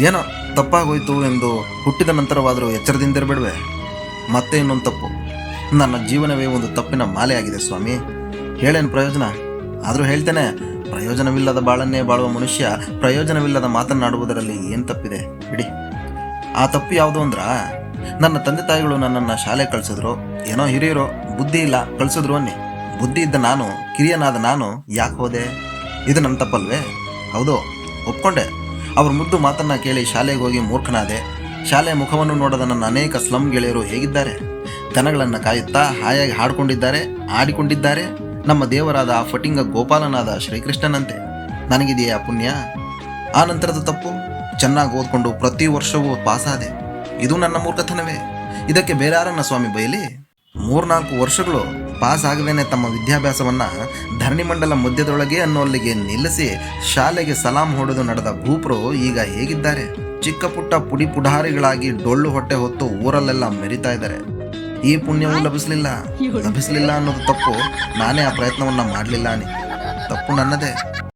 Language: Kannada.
ಏನೋ ತಪ್ಪಾಗೋಯ್ತು ಎಂದು ಹುಟ್ಟಿದ ನಂತರವಾದರೂ ಎಚ್ಚರದಿಂದಿರಬೇಡವೆ. ಮತ್ತೆ ಇನ್ನೊಂದು ತಪ್ಪು. ನನ್ನ ಜೀವನವೇ ಒಂದು ತಪ್ಪಿನ ಮಾಲೆಯಾಗಿದೆ ಸ್ವಾಮಿ. ಹೇಳೇನು ಪ್ರಯೋಜನ? ಆದರೂ ಹೇಳ್ತೇನೆ, ಪ್ರಯೋಜನವಿಲ್ಲದ ಬಾಳನ್ನೇ ಬಾಳುವ ಮನುಷ್ಯ ಪ್ರಯೋಜನವಿಲ್ಲದ ಮಾತನ್ನಾಡುವುದರಲ್ಲಿ ಏನು ತಪ್ಪಿದೆ ಬಿಡಿ. ಆ ತಪ್ಪು ಯಾವುದು ಅಂದ್ರ, ನನ್ನ ತಂದೆ ತಾಯಿಗಳು ನನ್ನನ್ನು ಶಾಲೆ ಕಳಿಸಿದ್ರು. ಏನೋ ಹಿರಿಯರು ಬುದ್ಧಿ ಇಲ್ಲ ಕಳಿಸಿದ್ರು ಅನ್ನಿ. ಬುದ್ಧಿ ಇದ್ದ ನಾನು, ಕಿರಿಯನಾದ ನಾನು ಯಾಕೆ ಹೋದೆ? ಇದು ನನ್ನ ತಪ್ಪಲ್ವೇ? ಹೌದು, ಒಪ್ಕೊಂಡೆ. ಅವ್ರ ಮುದ್ದು ಮಾತನ್ನು ಕೇಳಿ ಶಾಲೆಗೆ ಹೋಗಿ ಮೂರ್ಖನಾದೆ. ಶಾಲೆಯ ಮುಖವನ್ನು ನೋಡದ ನನ್ನ ಅನೇಕ ಸ್ಲಮ್ ಗೆಳೆಯರು ಹೇಗಿದ್ದಾರೆ? ದನಗಳನ್ನು ಕಾಯುತ್ತಾ ಹಾಯಾಗಿ ಹಾಡಿಕೊಂಡಿದ್ದಾರೆ, ಆಡಿಕೊಂಡಿದ್ದಾರೆ. ನಮ್ಮ ದೇವರಾದ ಆ ಫಟಿಂಗ ಗೋಪಾಲನಾದ ಶ್ರೀಕೃಷ್ಣನಂತೆ. ನನಗಿದೆಯಾ ಪುಣ್ಯ? ಆ ನಂತರದ ತಪ್ಪು, ಚೆನ್ನಾಗಿ ಓದ್ಕೊಂಡು ಪ್ರತಿ ವರ್ಷವೂ ಪಾಸಾದೆ. ಇದು ನನ್ನ ಮೂರ್ಖತನವೇ. ಇದಕ್ಕೆ ಬೇರೆ ಯಾರನ್ನ ಸ್ವಾಮಿ ಬೈಲಿ? 3-4 ವರ್ಷಗಳು ಪಾಸ್ ಆಗದೇನೆ ತಮ್ಮ ವಿದ್ಯಾಭ್ಯಾಸವನ್ನು ಧರಣಿಮಂಡಲ ಮಧ್ಯದೊಳಗೆ ಅನ್ನೋಲ್ಲಿಗೆ ನಿಲ್ಲಿಸಿ ಶಾಲೆಗೆ ಸಲಾಂ ಹೊಡೆದು ನಡೆದ ಭೂಪರು ಈಗ ಹೇಗಿದ್ದಾರೆ? ಚಿಕ್ಕ ಪುಟ್ಟ ಪುಡಿ ಪುಢಾರಿಗಳಾಗಿ ಡೊಳ್ಳು ಹೊಟ್ಟೆ ಹೊತ್ತು ಊರಲ್ಲೆಲ್ಲ ಮೆರಿತಾ ಇದ್ದಾರೆ. ಈ ಪುಣ್ಯವೂ ಲಭಿಸಲಿಲ್ಲ ಅನ್ನೋದು ತಪ್ಪು. ನಾನೇ ಆ ಪ್ರಯತ್ನವನ್ನು ಮಾಡಲಿಲ್ಲ. ತಪ್ಪು ನನ್ನದೇ.